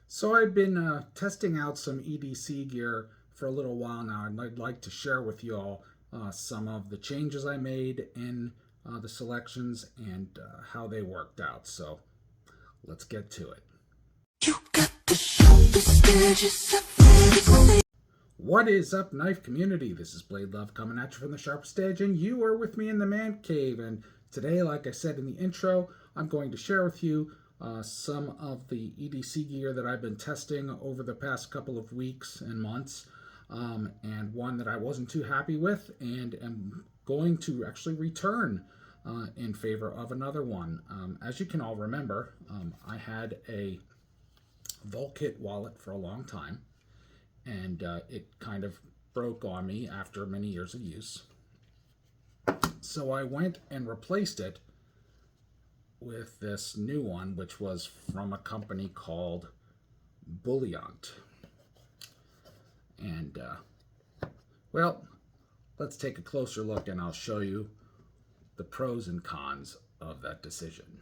So I've been testing out some EDC gear for a little while now, and I'd like to share with you all some of the changes I made in the selections and how they worked out. So let's get to it. You got the sharpest edges of everything. What is up, knife community? This is Blade Love coming at you from the Sharpest Edge, and you are with me in the man cave. And today, like I said in the intro, I'm going to share with you some of the EDC gear that I've been testing over the past couple of weeks and months, and one that I wasn't too happy with, and am going to actually return in favor of another one. As you can all remember, I had a VULKIT wallet for a long time, and it kind of broke on me after many years of use. So I went and replaced it with this new one, which was from a company called OLIGHT. And, well, let's take a closer look and I'll show you the pros and cons of that decision.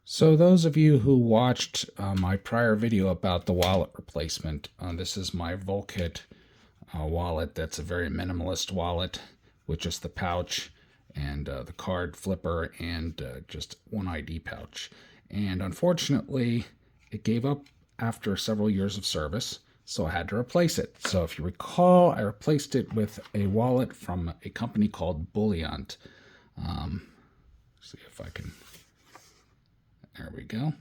So those of you who watched my prior video about the wallet replacement, this is my VULKIT wallet. That's a very minimalist wallet with just the pouch and the card flipper and just one ID pouch. And unfortunately, it gave up after several years of service, so I had to replace it. So if you recall, I replaced it with a wallet from a company called OLIGHT. See if I can... There we go.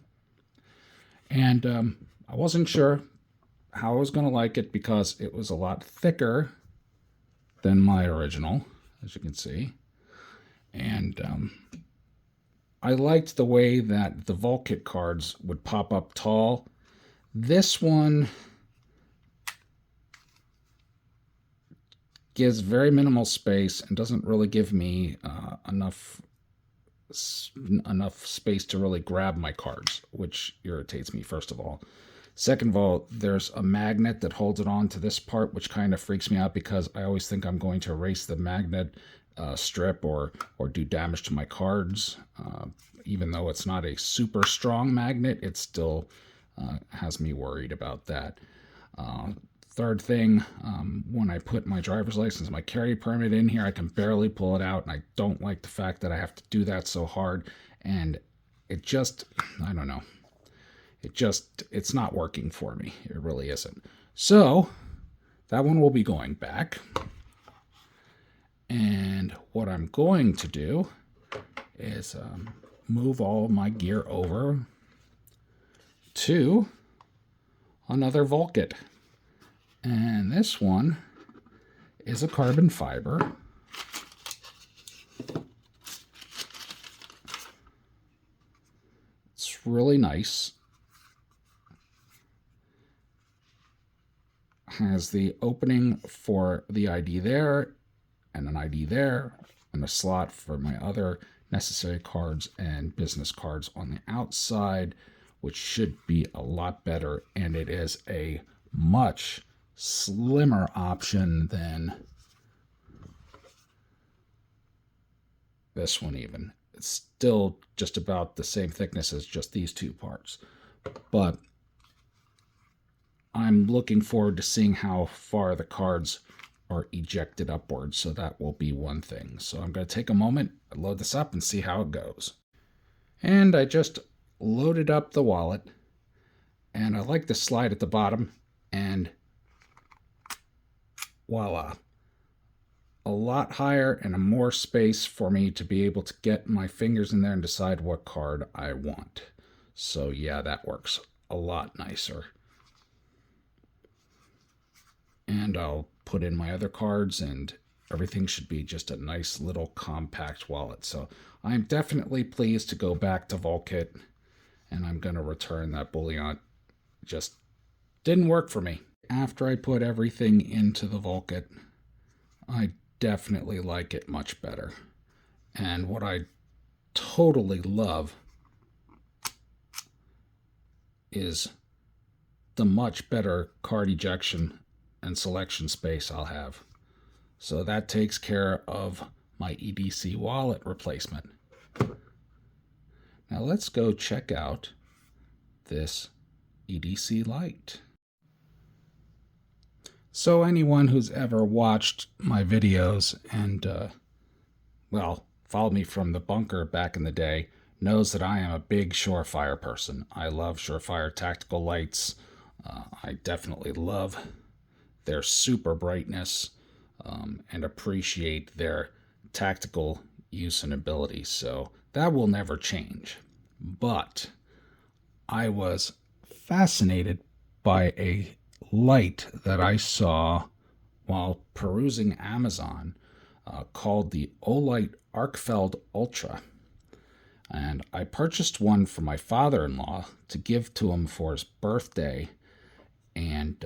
And I wasn't sure how I was going to like it because it was a lot thicker than my original, as you can see. And I liked the way that the VULKIT cards would pop up tall. This one gives very minimal space and doesn't really give me enough space to really grab my cards, which irritates me, first of all. Second of all, there's a magnet that holds it on to this part, which kind of freaks me out because I always think I'm going to erase the magnet strip or do damage to my cards. Even though it's not a super strong magnet, it still has me worried about that. Third thing, when I put my driver's license, my carry permit in here, I can barely pull it out, and I don't like the fact that I have to do that so hard, and it just, I don't know, it's not working for me. It really isn't. So, that one will be going back, and what I'm going to do is move all my gear over to another VULKIT. And this one is a carbon fiber. It's really nice. Has the opening for the ID there, and an ID there, and a slot for my other necessary cards and business cards on the outside, which should be a lot better, and it is a much slimmer option than this one even. It's still just about the same thickness as just these two parts. But I'm looking forward to seeing how far the cards are ejected upwards, so that will be one thing. So I'm going to take a moment, load this up, and see how it goes. And I just loaded up the wallet, and I like the slide at the bottom, and voila, a lot higher and more space for me to be able to get my fingers in there and decide what card I want. So yeah, that works a lot nicer. And I'll put in my other cards and everything should be just a nice little compact wallet. So I'm definitely pleased to go back to VULKIT, and I'm going to return that OLIGHT. Just didn't work for me. After I put everything into the VULKIT, I definitely like it much better. And what I totally love is the much better card ejection and selection space I'll have. So that takes care of my EDC wallet replacement. Now let's go check out this EDC light. So anyone who's ever watched my videos and, well, followed me from the bunker back in the day knows that I am a big Surefire person. I love Surefire tactical lights. I definitely love their super brightness and appreciate their tactical use and ability. So that will never change. But I was fascinated by a light that I saw while perusing Amazon called the OLIGHT Arkfeld Ultra. And I purchased one for my father-in-law to give to him for his birthday, and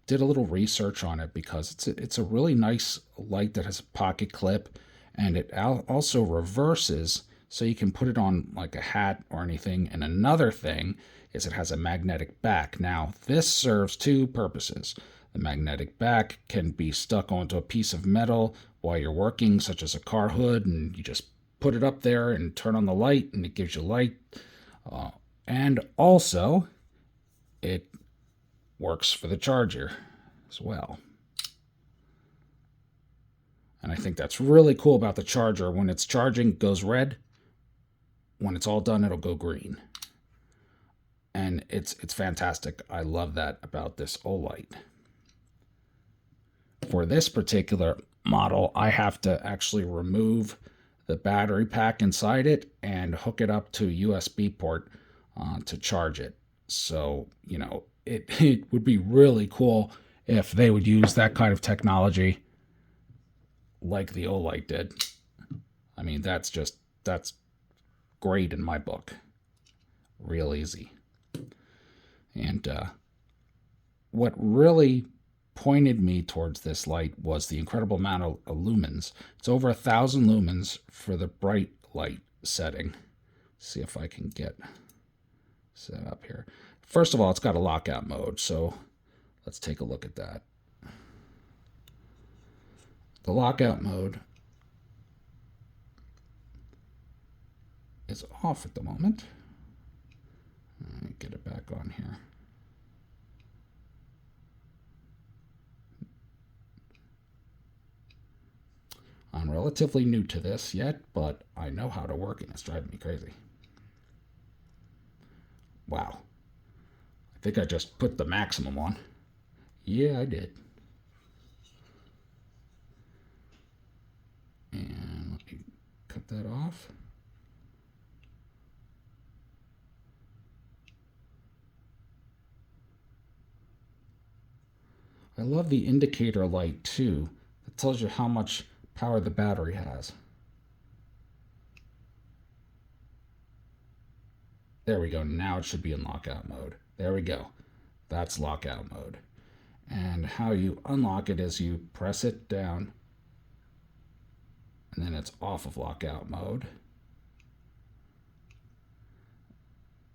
did a little research on it because it's a really nice light that has a pocket clip, and it also reverses so you can put it on like a hat or anything. And another thing is it has a magnetic back. Now, this serves two purposes. The magnetic back can be stuck onto a piece of metal while you're working, such as a car hood, and you just put it up there and turn on the light, and it gives you light. And also, it works for the charger as well. And I think that's really cool about the charger. When it's charging, it goes red. When it's all done, it'll go green. And it's fantastic. I love that about this OLIGHT. For this particular model, I have to actually remove the battery pack inside it and hook it up to a USB port to charge it. So, you know, it would be really cool if they would use that kind of technology like the OLIGHT did. I mean, that's great in my book. Real easy. And what really pointed me towards this light was the incredible amount of lumens. It's over 1,000 lumens for the bright light setting. See if I can get set up here. First of all, it's got a lockout mode, so let's take a look at that. The lockout mode is off at the moment. Let me get it back on here. I'm relatively new to this yet, but I know how to work, and it's driving me crazy. Wow. I think I just put the maximum on. Yeah, I did. And let me cut that off. I love the indicator light too. It tells you how much power the battery has. There we go. Now it should be in lockout mode. There we go. That's lockout mode. And how you unlock it is you press it down, and then it's off of lockout mode.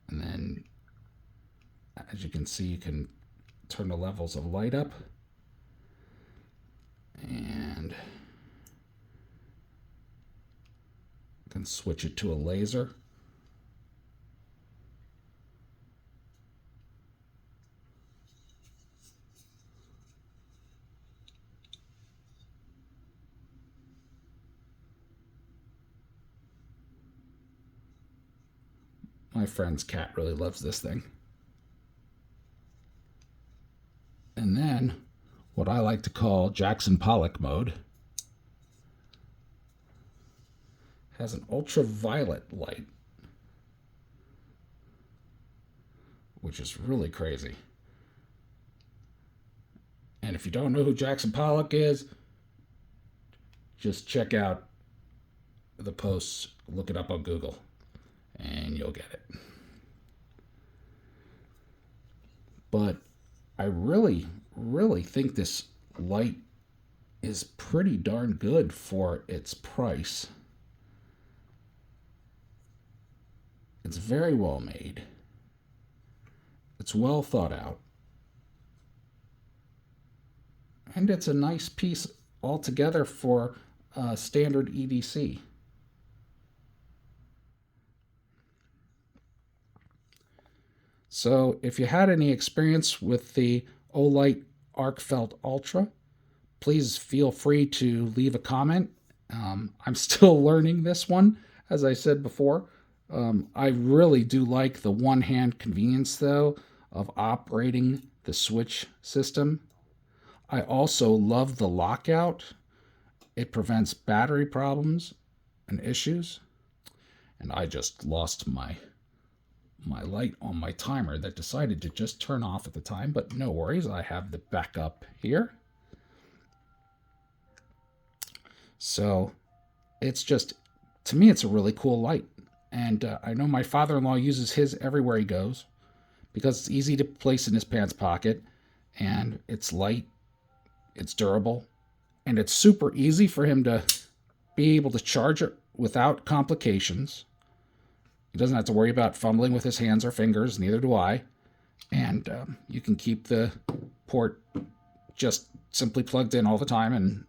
And then, as you can see, you can turn the levels of light up. And you can switch it to a laser. My friend's cat really loves this thing. And then what I like to call Jackson Pollock mode has an ultraviolet light, which is really crazy. And if you don't know who Jackson Pollock is, just check out the posts, look it up on Google, and you'll get it. But I really think this light is pretty darn good for its price. It's very well made. It's well thought out. And it's a nice piece altogether for standard EDC. So if you had any experience with the OLIGHT Arkfeld Ultra, please feel free to leave a comment. I'm still learning this one, as I said before. I really do like the one-hand convenience, though, of operating the switch system. I also love the lockout. It prevents battery problems and issues. And I just lost my light on my timer that decided to just turn off at the time, but no worries, I have the backup here. So it's just, to me, it's a really cool light. And I know my father-in-law uses his everywhere he goes because it's easy to place in his pants pocket, and it's light, it's durable, and it's super easy for him to be able to charge it without complications. He doesn't have to worry about fumbling with his hands or fingers, neither do I. And you can keep the port just simply plugged in all the time, and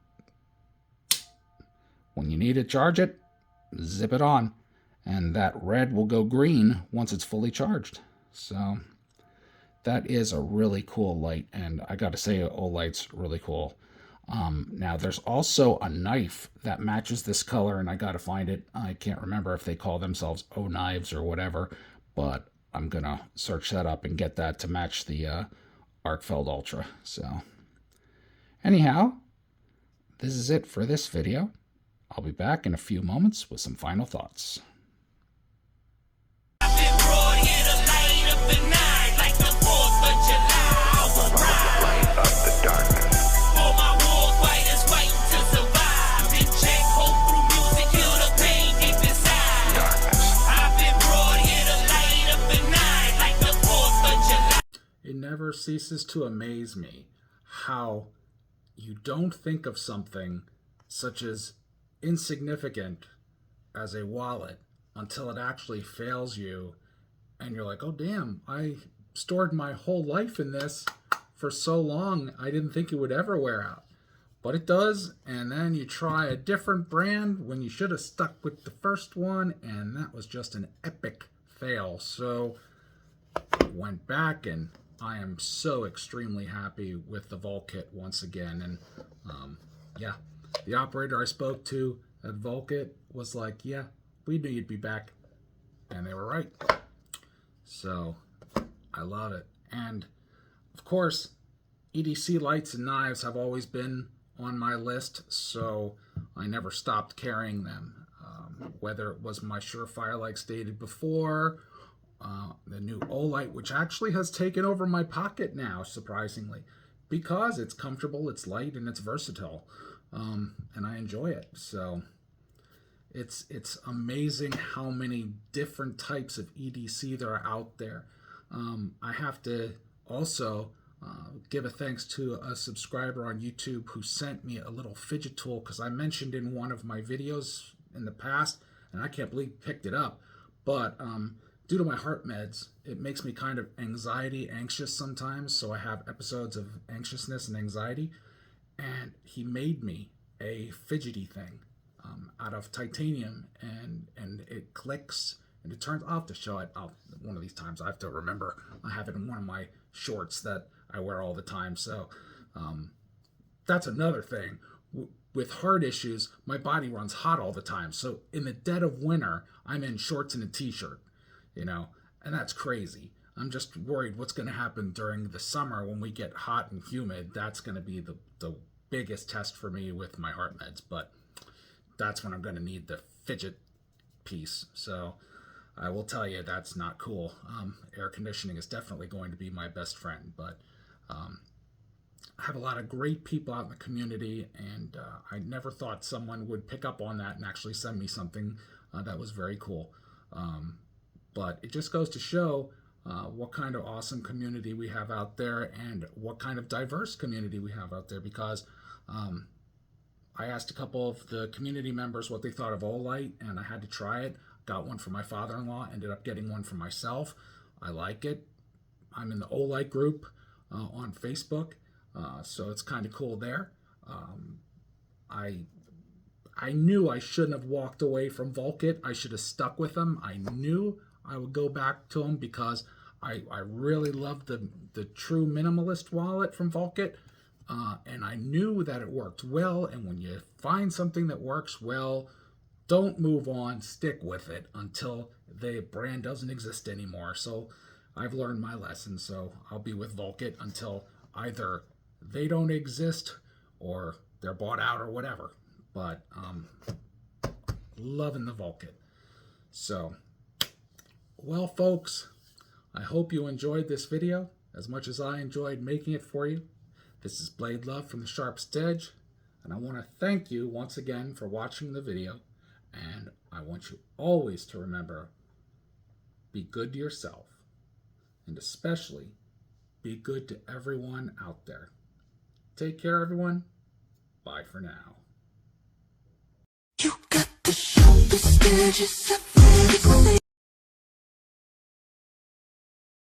when you need to charge it, zip it on. And that red will go green once it's fully charged. So that is a really cool light, and I got to say, OLIGHT's really cool. Now, there's also a knife that matches this color, and I got to find it. I can't remember if they call themselves O-knives or whatever, but I'm going to search that up and get that to match the Arkfeld Ultra. So anyhow, this is it for this video. I'll be back in a few moments with some final thoughts. It never ceases to amaze me how you don't think of something such as insignificant as a wallet until it actually fails you, and you're like, oh damn, I stored my whole life in this for so long, I didn't think it would ever wear out. But it does, and then you try a different brand when you should have stuck with the first one, and that was just an epic fail. So I went back, and I am so extremely happy with the VULKIT once again. And yeah, the operator I spoke to at VULKIT was like, yeah, we knew you'd be back. And they were right. So I love it. And of course, EDC lights and knives have always been on my list, so I never stopped carrying them. Whether it was my Surefire, like stated before, the new OLIGHT, which actually has taken over my pocket now, surprisingly, because it's comfortable, it's light, and it's versatile, and I enjoy it. So it's amazing how many different types of EDC there are out there. I have to also give a thanks to a subscriber on YouTube who sent me a little fidget tool, because I mentioned in one of my videos in the past, and I can't believe he picked it up, but due to my heart meds, it makes me kind of anxious sometimes, so I have episodes of anxiousness and anxiety, and he made me a fidgety thing out of titanium, and it clicks, and it turns, I'll have to show it. One of these times I have to remember. I have it in one of my shorts that I wear all the time. So that's another thing. With heart issues, my body runs hot all the time. So in the dead of winter, I'm in shorts and a t-shirt, and that's crazy. I'm just worried what's going to happen during the summer when we get hot and humid. That's going to be the biggest test for me with my heart meds. But that's when I'm going to need the fidget piece. So I will tell you, that's not cool. Air conditioning is definitely going to be my best friend, but I have a lot of great people out in the community, and I never thought someone would pick up on that and actually send me something that was very cool. But it just goes to show what kind of awesome community we have out there, and what kind of diverse community we have out there, because I asked a couple of the community members what they thought of OLIGHT, and I had to try it. Got one for my father-in-law, ended up getting one for myself. I like it. I'm in the OLIGHT group on Facebook, so it's kind of cool there. I knew I shouldn't have walked away from VULKIT. I should have stuck with them. I knew I would go back to them because I really love the true minimalist wallet from VULKIT, and I knew that it worked well. And when you find something that works well, don't move on, stick with it until the brand doesn't exist anymore. So I've learned my lesson, so I'll be with VULKIT until either they don't exist or they're bought out or whatever. But loving the VULKIT. So, well, folks, I hope you enjoyed this video as much as I enjoyed making it for you. This is Blade Love from the Sharpest Edge, and I want to thank you once again for watching the video. And I want you always to remember, be good to yourself, and especially be good to everyone out there. Take care, everyone. Bye for now. You got the sharpest edges.